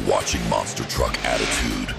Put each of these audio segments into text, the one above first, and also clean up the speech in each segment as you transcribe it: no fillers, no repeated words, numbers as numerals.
watching Monster Truck Attitude.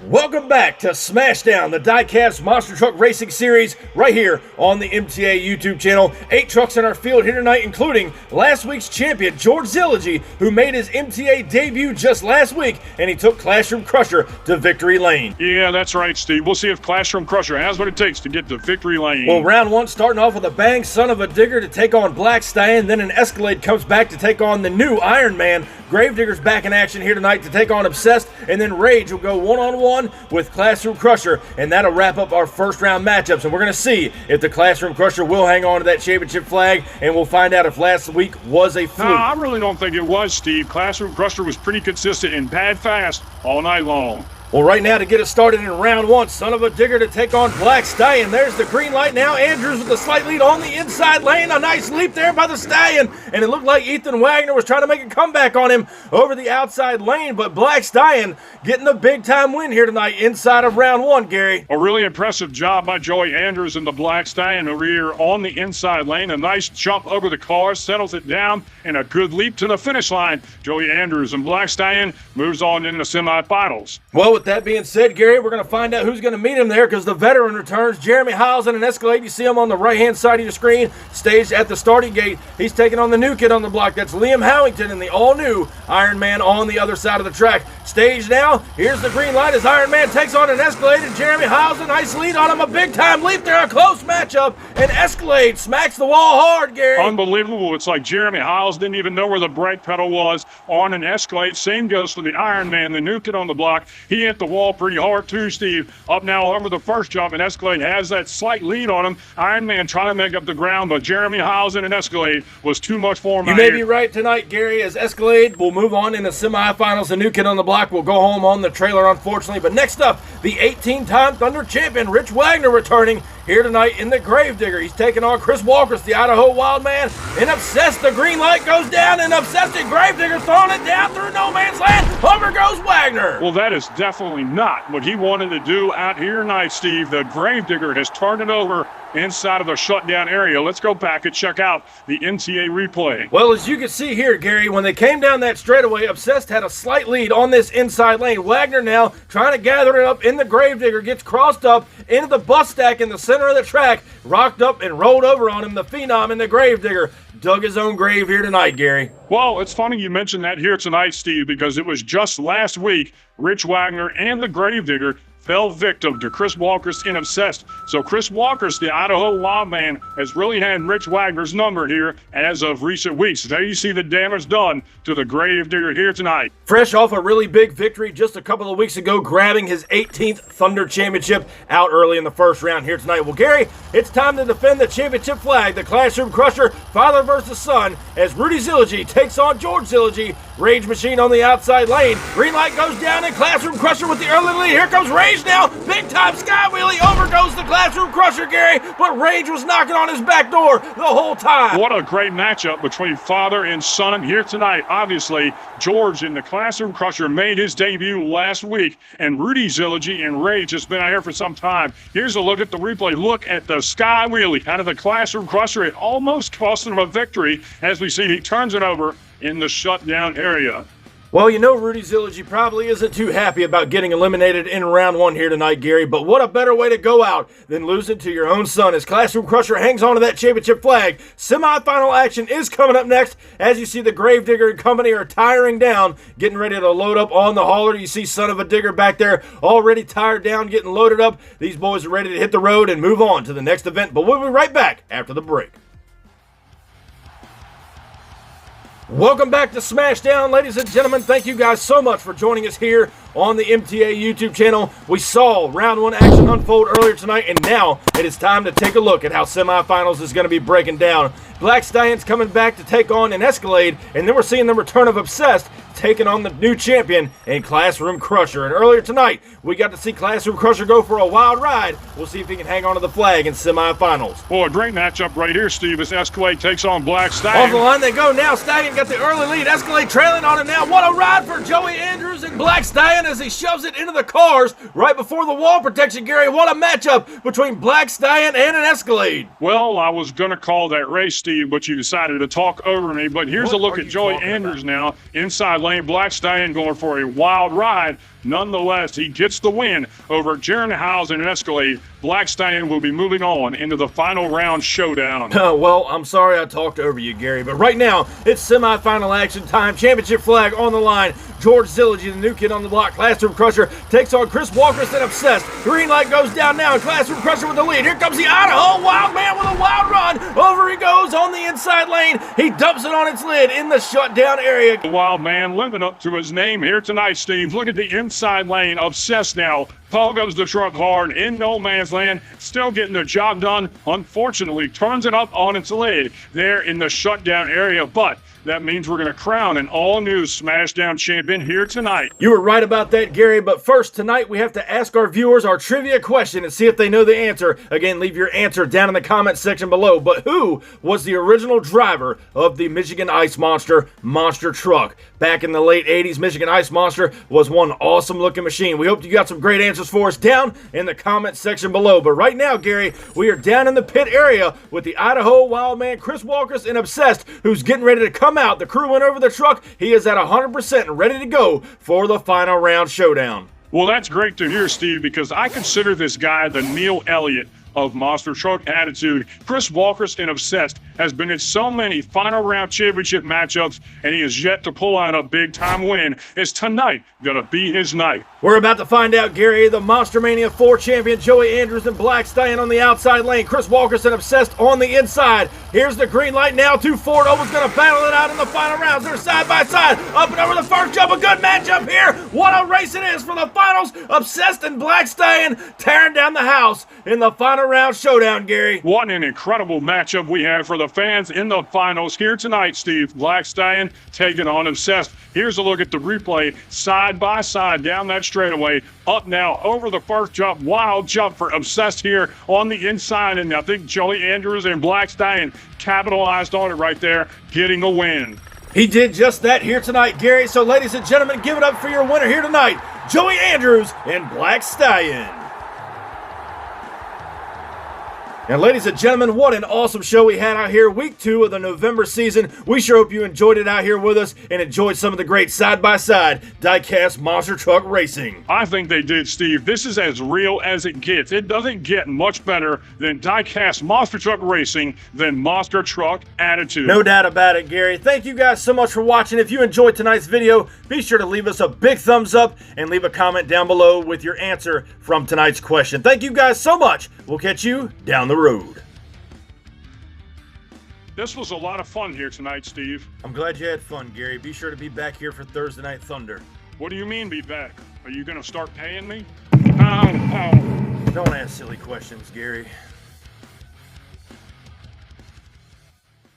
Welcome back to Smashdown, the Diecast Monster Truck Racing Series, right here on the MTA YouTube channel. 8 trucks in our field here tonight, including last week's champion, 𝐬𝐮𝐬𝐫𝐞, who made his MTA debut just last week, and he took Classroom Crusher to victory lane. Yeah, that's right, Steve. We'll see if Classroom Crusher has what it takes to get to victory lane. Well, round one starting off with a bang, Son of a Digger to take on Black Stallion, then an Escalade comes back to take on the new Iron Man. Gravedigger's back in action here tonight to take on Obsessed, and then Rage will go one-on-one with Classroom Crusher, and that'll wrap up our first round matchups. And we're going to see if the Classroom Crusher will hang on to that championship flag, and we'll find out if last week was a fluke. No, I really don't think it was, Steve. Classroom Crusher was pretty consistent and bad fast all night long. Well, right now to get us started in round one, Son of a Digger to take on Black Stallion. There's the green light now. Andrews with a slight lead on the inside lane. A nice leap there by the Stallion. And it looked like Ethan Wagner was trying to make a comeback on him over the outside lane. But Black Stallion getting the big-time win here tonight inside of round one, Gary. A really impressive job by Joey Andrews and the Black Stallion over here on the inside lane. A nice jump over the car, settles it down, and a good leap to the finish line. Joey Andrews and Black Stallion moves on into the semifinals. Well, with that being said, Gary, we're going to find out who's going to meet him there because the veteran returns. 𝐬𝐮𝐬𝐫𝐞 in an Escalade. You see him on the right-hand side of your screen, staged at the starting gate. He's taking on the new kid on the block. That's Liam Howington in the all-new Iron Man on the other side of the track. Staged now. Here's the green light as Iron Man takes on an Escalade, and 𝐬𝐮𝐬𝐫𝐞's a nice lead on him. A big-time leap there, a close matchup, and Escalade smacks the wall hard, Gary. Unbelievable. It's like 𝐬𝐮𝐬𝐫𝐞 didn't even know where the brake pedal was on an Escalade. Same goes for the Iron Man, the new kid on the block. He hit the wall pretty hard too, Steve. Up now over the first jump, and Escalade has that slight lead on him. Iron Man trying to make up the ground, but 𝐬𝐮𝐬𝐫𝐞's in an Escalade was too much for him. You may be right tonight, Gary, as Escalade will move on in the semifinals. The new kid on the block will go home on the trailer, unfortunately. But next up, the 18-time Thunder champion, Rich Wagner, returning here tonight in the Gravedigger. He's taking on Chris Walker's the Idaho Wild Man. And Obsessed, the green light goes down, and Obsessed and Gravedigger throwing it down through no man's land. Over goes Wagner. Well, that is definitely not what he wanted to do out here tonight, Steve. The Gravedigger has turned it over inside of the shutdown area. Let's go back and check out the NTA replay. Well, as you can see here, Gary, when they came down that straightaway, Obsessed had a slight lead on this inside lane. Wagner now trying to gather it up in the Gravedigger, gets crossed up into the bus stack in the center of the track, rocked up and rolled over on him. The Phenom in the Gravedigger dug his own grave here tonight, Gary. Well, it's funny you mentioned that here tonight, Steve, because it was just last week Rich Wagner and the Gravedigger fell victim to Chris Walker's in Obsessed. So Chris Walker's, the Idaho Wild Man, has really had Rich Wagner's number here as of recent weeks. There you see the damage done to the Gravedigger here tonight. Fresh off a really big victory just a couple of weeks ago, grabbing his 18th Thunder Championship out early in the first round here tonight. Well, Gary, it's time to defend the championship flag. The Classroom Crusher, father versus son, as 𝐷𝐸𝐿𝐺 takes on 𝐬𝐿𝐺. Rage Machine on the outside lane. Green light goes down, and Classroom Crusher with the early lead. Here comes Rage now. Big time sky wheelie. Over goes the Classroom Crusher, Gary. But Rage was knocking on his back door the whole time. What a great matchup between father and son here tonight. Obviously, George in the Classroom Crusher made his debut last week, and 𝐷𝐸𝐿𝐺 and Rage has been out here for some time. Here's a look at the replay. Look at the sky wheelie out of the Classroom Crusher. It almost cost him a victory. As we see, he turns it over in the shutdown area. Well, you know 𝐷𝐸𝐿𝐺 probably isn't too happy about getting eliminated in round one here tonight, Gary, but what a better way to go out than losing to your own son as Classroom Crusher hangs on to that championship flag. Semifinal action is coming up next. As you see, the Gravedigger and company are tiring down, getting ready to load up on the hauler. You see Son of a Digger back there already tired down, getting loaded up. These boys are ready to hit the road and move on to the next event, but we'll be right back after the break. Welcome back to Smashdown, ladies and gentlemen. Thank you guys so much for joining us here on the MTA YouTube channel. We saw round one action unfold earlier tonight, and now it is time to take a look at how semifinals is going to be breaking down. Black Stallion's coming back to take on an Escalade, and then we're seeing the return of Obsessed to taking on the new champion in Classroom Crusher. And earlier tonight, we got to see Classroom Crusher go for a wild ride. We'll see if he can hang on to the flag in semifinals. Boy, a great matchup right here, Steve, as 𝐿𝐴 takes on Black Stallion. Off the line they go now. Stallion got the early lead. 𝐿𝐴 trailing on him now. What a ride for Joey Andrews and Black Stallion as he shoves it into the cars right before the wall protection, Gary. What a matchup between Black Stallion and an 𝐿𝐴. Well, I was going to call that race, Steve, but you decided to talk over me. But here's a look at Joey Andrews now. Inside lane, Black Stallion going for a wild ride. Nonetheless, he gets the win over 𝐬𝐿𝐴 and 𝐿𝐴. Black Stallion will be moving on into the final round showdown. Well, I'm sorry I talked over you, Gary, but right now it's semifinal action time. Championship flag on the line. 𝐬𝐿𝐴, the new kid on the block. Classroom Crusher takes on Chris Walker's and Obsessed. Green light goes down now, and Classroom Crusher with the lead. Here comes the Idaho Wild Man with a wild run. Over he goes on the inside lane. He dumps it on its lid in the shutdown area. The Wild Man living up to his name here tonight, Steve. Look at the inside lane. Obsessed now. Paul goes the truck hard in no man's land, still getting the job done. Unfortunately, turns it up on its lid there in the shutdown area, but that means we're going to crown an all-new Smashdown champion here tonight. You were right about that, Gary, but first, tonight we have to ask our viewers our trivia question and see if they know the answer. Again, leave your answer down in the comment section below. But who was the original driver of the Michigan Ice Monster monster truck? Back in the late 80s, Michigan Ice Monster was one awesome-looking machine. We hope you got some great answers for us down in the comment section below. But right now, Gary, we are down in the pit area with the Idaho Wild Man, Chris Walker's, and Obsessed, who's getting ready to come out. The crew went over the truck. He is at 100% and ready to go for the final round showdown. Well, that's great to hear, Steve, because I consider this guy the Neil Elliott of Monster Truck Attitude. Chris Walker's and Obsessed has been in so many final round championship matchups, and he has yet to pull out a big-time win. Is tonight gonna be his night? We're about to find out, Gary. The Monster Mania 4 champion, Joey Andrews and Black Stallion on the outside lane. Chris Walker's and Obsessed on the inside. Here's the green light now. 2 Ford Ovals going to battle it out in the final rounds. They're side by side. Up and over the first jump. A good matchup here. What a race it is for the finals. Obsessed and Black Stallion tearing down the house in the final round showdown, Gary. What an incredible matchup we have for the fans in the finals here tonight, Steve. Black Stallion taking on Obsessed. Here's a look at the replay side by side down that straightaway. Up now over the first jump. Wild jump for Obsessed here on the inside. And I think Joey Andrews and Black Stallion capitalized on it right there, getting a win. He did just that here tonight, Gary. So, ladies and gentlemen, give it up for your winner here tonight, Joey Andrews and Black Stallion. And ladies and gentlemen, what an awesome show we had out here. Week 2 of the November season. We sure hope you enjoyed it out here with us and enjoyed some of the great side-by-side diecast monster truck racing. I think they did, Steve. This is as real as it gets. It doesn't get much better than diecast monster truck racing than Monster Truck Attitude. No doubt about it, Gary. Thank you guys so much for watching. If you enjoyed tonight's video, be sure to leave us a big thumbs up and leave a comment down below with your answer from tonight's question. Thank you guys so much. We'll catch you down the road. This was a lot of fun here tonight, Steve. I'm glad you had fun, Gary. Be sure to be back here for Thursday Night Thunder. What do you mean be back? Are you going to start paying me? Don't ask silly questions, Gary.